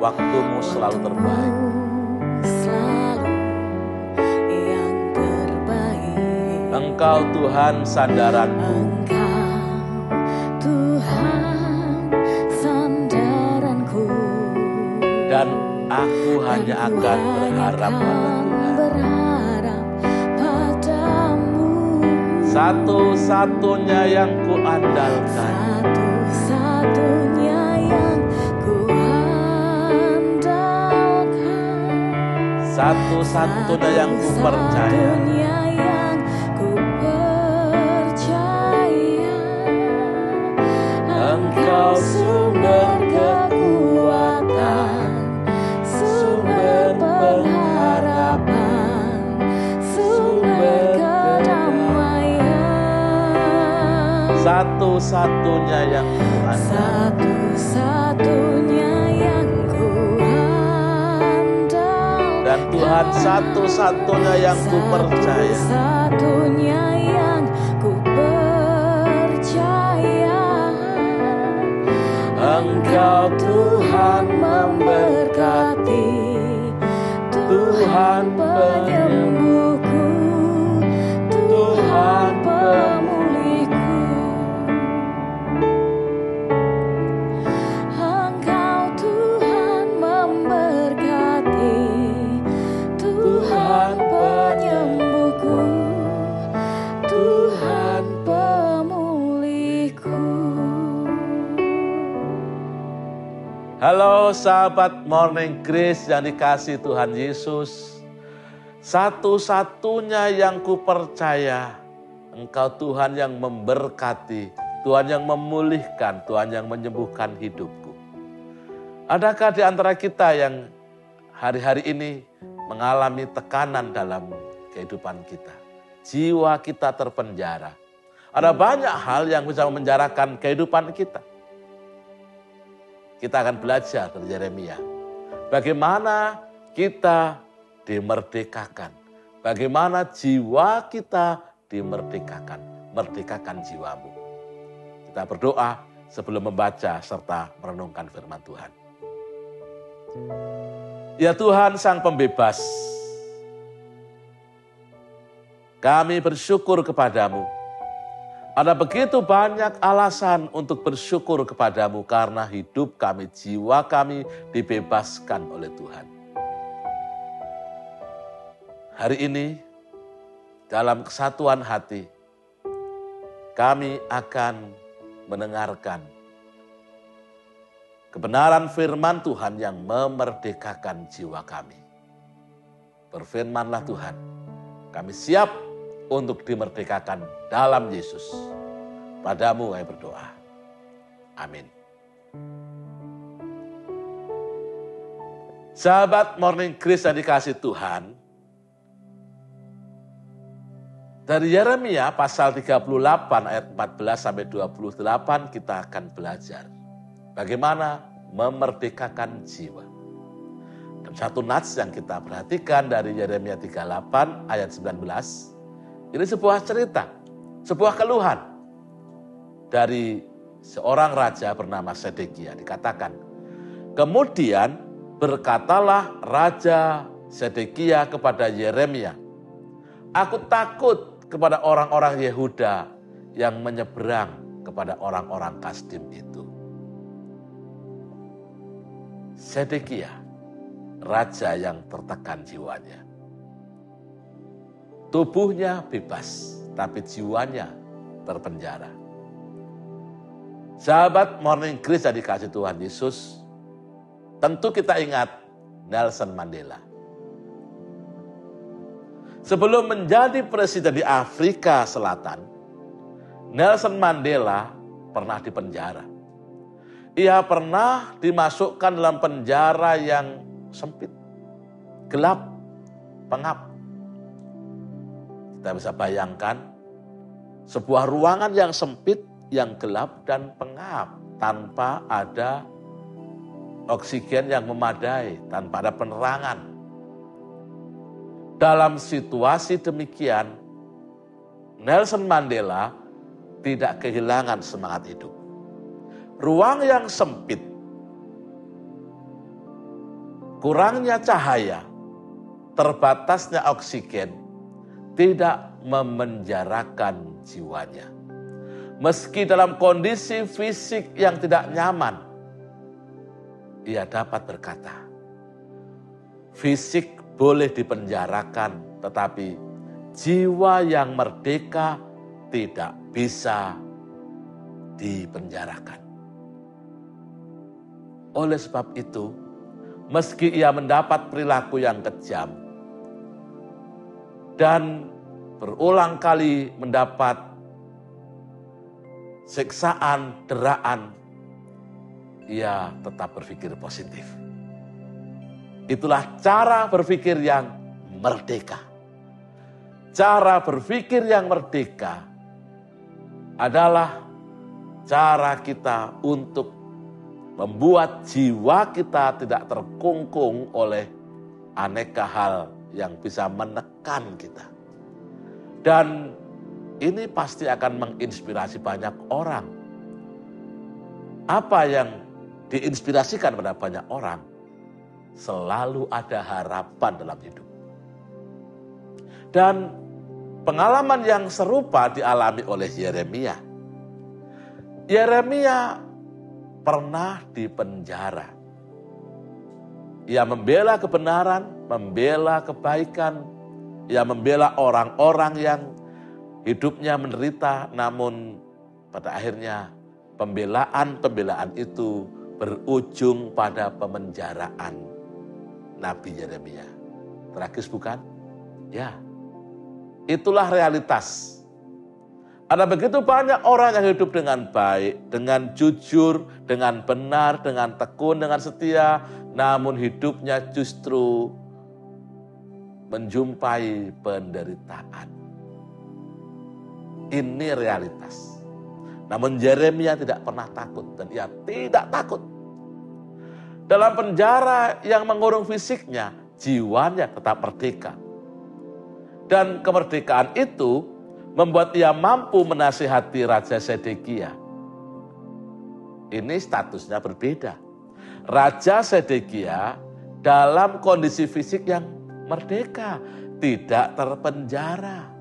Waktumu selalu terbaik. Engkau Tuhan sandaranku. Dan aku hanya akan berharap pada Tuhan. Satu-satunya yang kuandalkan. Satu-satunya yang ku percaya. Engkau sumber kekuatan, sumber pengharapan, sumber kedamaian. Satu-satunya yang ku andalkan. Satu-satunya yang ku andalkan. Dan Tuhan satu-satunya yang ku percaya. Satu-satunya yang ku percaya. Engkau Tuhan memberkati, Tuhan penyembuhku, Tuhan pemulihku. Engkau Tuhan memberkati, Tuhan penyembuhku, Tuhan pemulihku. Halo sahabat Morning Grace yang dikasihi Tuhan Yesus. Satu-satunya yang ku percaya, Engkau Tuhan yang memberkati, Tuhan yang memulihkan, Tuhan yang menyembuhkan hidupku. Adakah di antara kita yang hari-hari ini mengalami tekanan dalam kehidupan kita? Jiwa kita terpenjara. Ada banyak hal yang bisa memenjarakan kehidupan kita. Kita akan belajar dari Yeremia. Bagaimana kita dimerdekakan. Bagaimana jiwa kita dimerdekakan. Merdekakan jiwamu. Kita berdoa sebelum membaca serta merenungkan firman Tuhan. Ya Tuhan Sang Pembebas, kami bersyukur kepadamu. Ada begitu banyak alasan untuk bersyukur kepadamu karena hidup kami, jiwa kami dibebaskan oleh Tuhan. Hari ini dalam kesatuan hati kami akan mendengarkan kebenaran firman Tuhan yang memerdekakan jiwa kami. Berfirmanlah Tuhan, kami siap untuk dimerdekakan dalam Yesus. Padamu kami berdoa. Amin. Sahabat Morning Grace yang dikasihi Tuhan, dari Yeremia pasal 38 ayat 14 sampai 28 kita akan belajar bagaimana memerdekakan jiwa. Dan satu nats yang kita perhatikan dari Yeremia 38 ayat 19, ini sebuah cerita, sebuah keluhan dari seorang raja bernama Sedekia. Dikatakan, kemudian berkatalah Raja Sedekia kepada Yeremia, aku takut kepada orang-orang Yehuda yang menyeberang kepada orang-orang Kasdim itu. Sedekia, raja yang tertekan jiwanya. Tubuhnya bebas, tapi jiwanya terpenjara. Sahabat Morning Grace yang dikasihi Tuhan Yesus, tentu kita ingat Nelson Mandela. Sebelum menjadi presiden di Afrika Selatan, Nelson Mandela pernah dipenjara. Ia pernah dimasukkan dalam penjara yang sempit, gelap, pengap. Kita bisa bayangkan sebuah ruangan yang sempit, yang gelap dan pengap, tanpa ada oksigen yang memadai, tanpa ada penerangan. Dalam situasi demikian, Nelson Mandela tidak kehilangan semangat hidup. Ruang yang sempit kurangnya cahaya, terbatasnya oksigen tidak memenjarakan jiwanya. Meski dalam kondisi fisik yang tidak nyaman, ia dapat berkata, fisik boleh dipenjarakan, tetapi jiwa yang merdeka tidak bisa dipenjarakan. Oleh sebab itu, meski ia mendapat perilaku yang kejam dan berulang kali mendapat siksaan, deraan, ia tetap berpikir positif. Itulah cara berpikir yang merdeka. Cara berpikir yang merdeka adalah cara kita untuk membuat jiwa kita tidak terkungkung oleh aneka hal yang bisa menekan kita. Dan ini pasti akan menginspirasi banyak orang. Apa yang diinspirasikan pada banyak orang? Selalu ada harapan dalam hidup. Dan pengalaman yang serupa dialami oleh Yeremia. Yeremia pernah dipenjara. Ia membela kebenaran, membela kebaikan, ia membela orang-orang yang hidupnya menderita, namun pada akhirnya pembelaan itu berujung pada pemenjaraan Nabi Yeremia. Tragis bukan? Ya, itulah realitas. Ada begitu banyak orang yang hidup dengan baik, dengan jujur, dengan benar, dengan tekun, dengan setia, namun hidupnya justru menjumpai penderitaan. Ini realitas. Namun Yeremia tidak pernah takut dan ia tidak takut. Dalam penjara yang mengurung fisiknya, jiwanya tetap merdeka. Dan kemerdekaan itu membuat ia mampu menasihati Raja Sedekia. Ini statusnya berbeda. Raja Sedekia dalam kondisi fisik yang merdeka, tidak terpenjara.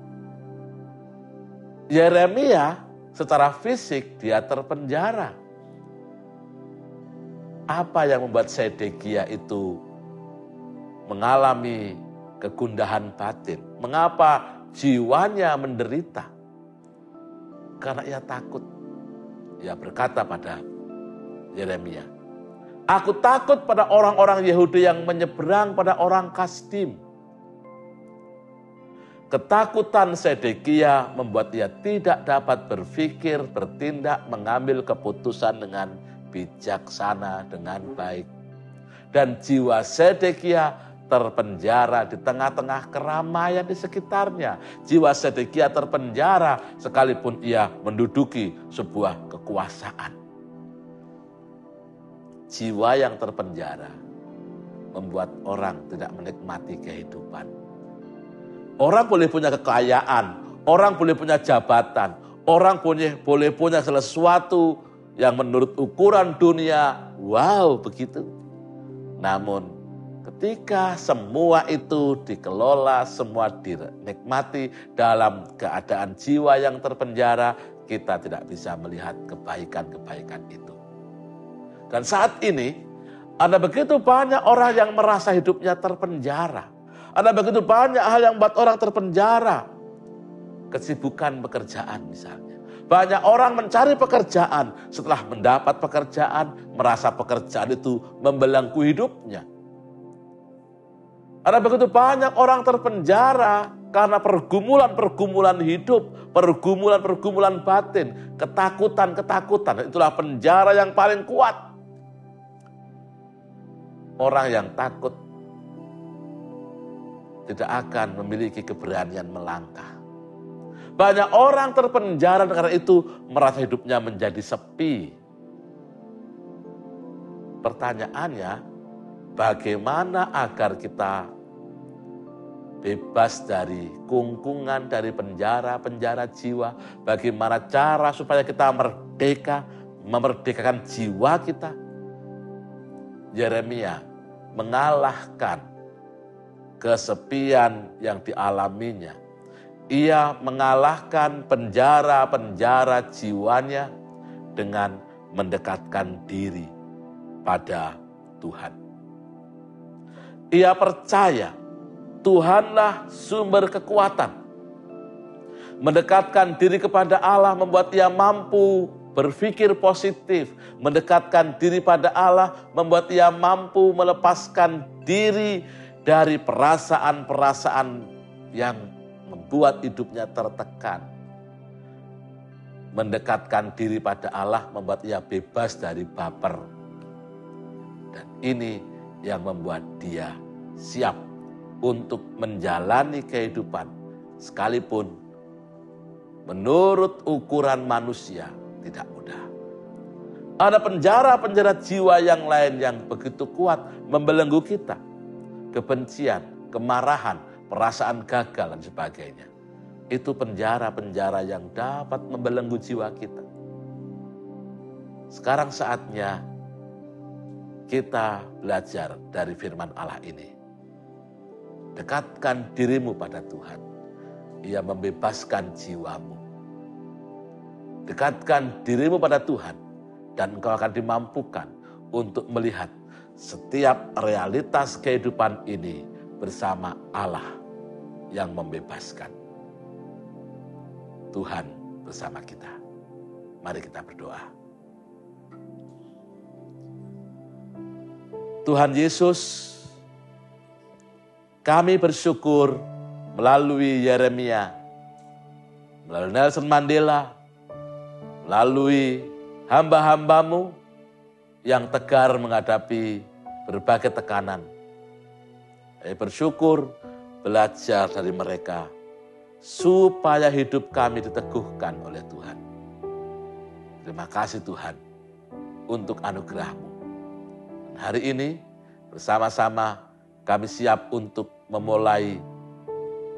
Yeremia secara fisik dia terpenjara. Apa yang membuat Sedekia itu mengalami kegundahan batin? Mengapa jiwanya menderita? Karena ia takut. Ia berkata pada Yeremia, aku takut pada orang-orang Yahudi yang menyeberang pada orang Kasdim. Ketakutan Sedekia membuat ia tidak dapat berpikir, bertindak, mengambil keputusan dengan bijaksana, dengan baik. Dan jiwa Sedekia terpenjara di tengah-tengah keramaian di sekitarnya. Jiwa Sedekia terpenjara sekalipun ia menduduki sebuah kekuasaan. Jiwa yang terpenjara membuat orang tidak menikmati kehidupan. Orang boleh punya kekayaan, orang boleh punya jabatan, orang boleh punya sesuatu yang menurut ukuran dunia, wow begitu. Namun ketika semua itu dikelola, semua dinikmati dalam keadaan jiwa yang terpenjara, kita tidak bisa melihat kebaikan-kebaikan itu. Dan saat ini, ada begitu banyak orang yang merasa hidupnya terpenjara. Ada begitu banyak hal yang membuat orang terpenjara. Kesibukan pekerjaan misalnya. Banyak orang mencari pekerjaan. Setelah mendapat pekerjaan, merasa pekerjaan itu membelenggu hidupnya. Ada begitu banyak orang terpenjara karena pergumulan-pergumulan hidup, pergumulan-pergumulan batin, ketakutan-ketakutan. Itulah penjara yang paling kuat. Orang yang takut tidak akan memiliki keberanian melangkah. Banyak orang terpenjara karena itu merasa hidupnya menjadi sepi. Pertanyaannya, bagaimana agar kita bebas dari kungkungan, dari penjara-penjara jiwa? Bagaimana cara supaya kita merdeka, memerdekakan jiwa kita? Yeremia mengalahkan kesepian yang dialaminya. Ia mengalahkan penjara-penjara jiwanya dengan mendekatkan diri pada Tuhan. Ia percaya Tuhanlah sumber kekuatan. Mendekatkan diri kepada Allah membuat ia mampu berpikir positif. Mendekatkan diri pada Allah membuat ia mampu melepaskan diri dari perasaan-perasaan yang membuat hidupnya tertekan. Mendekatkan diri pada Allah membuat ia bebas dari baper. Dan ini yang membuat dia siap untuk menjalani kehidupan sekalipun menurut ukuran manusia tidak mudah. Ada penjara-penjara jiwa yang lain yang begitu kuat membelenggu kita. Kebencian, kemarahan, perasaan gagal dan sebagainya. Itu penjara-penjara yang dapat membelenggu jiwa kita. Sekarang saatnya kita belajar dari firman Allah ini. Dekatkan dirimu pada Tuhan. Ia membebaskan jiwamu. Dekatkan dirimu pada Tuhan dan engkau akan dimampukan untuk melihat setiap realitas kehidupan ini bersama Allah yang membebaskan. Tuhan bersama kita. Mari kita berdoa. Tuhan Yesus, kami bersyukur melalui Yeremia, melalui Nelson Mandela, melalui hamba-hambamu yang tegar menghadapi berbagai tekanan. Kami bersyukur belajar dari mereka supaya hidup kami diteguhkan oleh Tuhan. Terima kasih Tuhan untuk anugerah-Mu. Dan hari ini bersama-sama kami siap untuk memulai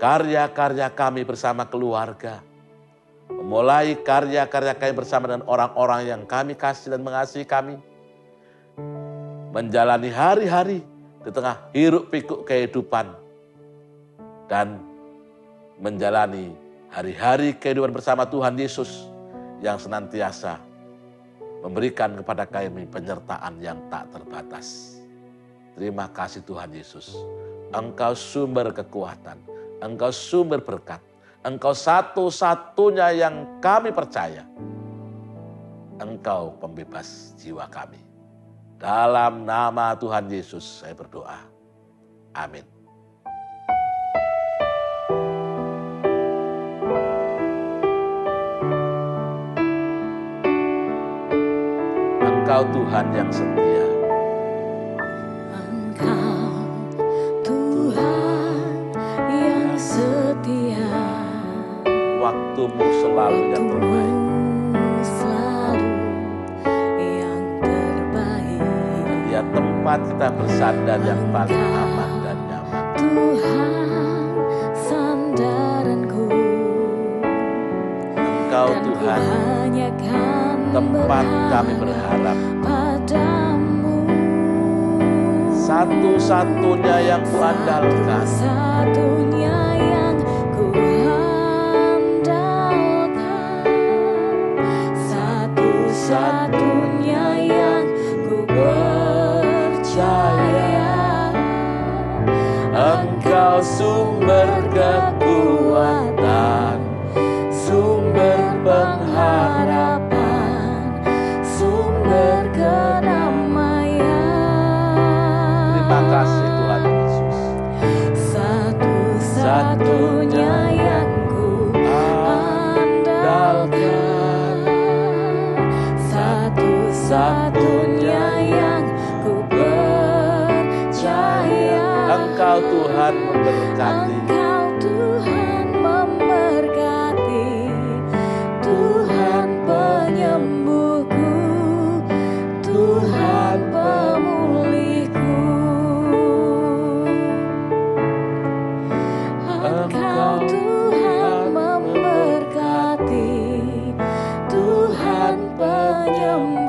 karya-karya kami bersama keluarga. Memulai karya-karya kami bersama dengan orang-orang yang kami kasih dan mengasihi kami. Menjalani hari-hari di tengah hiruk pikuk kehidupan. Dan menjalani hari-hari kehidupan bersama Tuhan Yesus yang senantiasa memberikan kepada kami penyertaan yang tak terbatas. Terima kasih Tuhan Yesus. Engkau sumber kekuatan, Engkau sumber berkat, Engkau satu-satunya yang kami percaya. Engkau pembebas jiwa kami. Dalam nama Tuhan Yesus saya berdoa. Amin. Engkau Tuhan yang setia. Engkau Tuhan yang setia. Waktumu selalu yang terbaik. Selalu yang terbaik. Ya, tempat kita bersandar yang paling aman dan nyaman. Tuhan sandaranku. Engkau Tuhan tempat kami berharap. Padamu. Satu-satunya yang kuandalkan. Satu-satunya yang kuandalkan. Satu-satunya yang ku percaya. Engkau sumber kekuatan, sumber pengharapan, sumber kedamaian. Terima kasih Tuhan Yesus. Satu-satunya yang ku andalkan. Satu-satunya yang ku percaya. Engkau Tuhan memberkati. Engkau Tuhan memberkati. Tuhan penyembuhku. Tuhan pemulihku. Engkau Tuhan memberkati. Tuhan penyembuhku.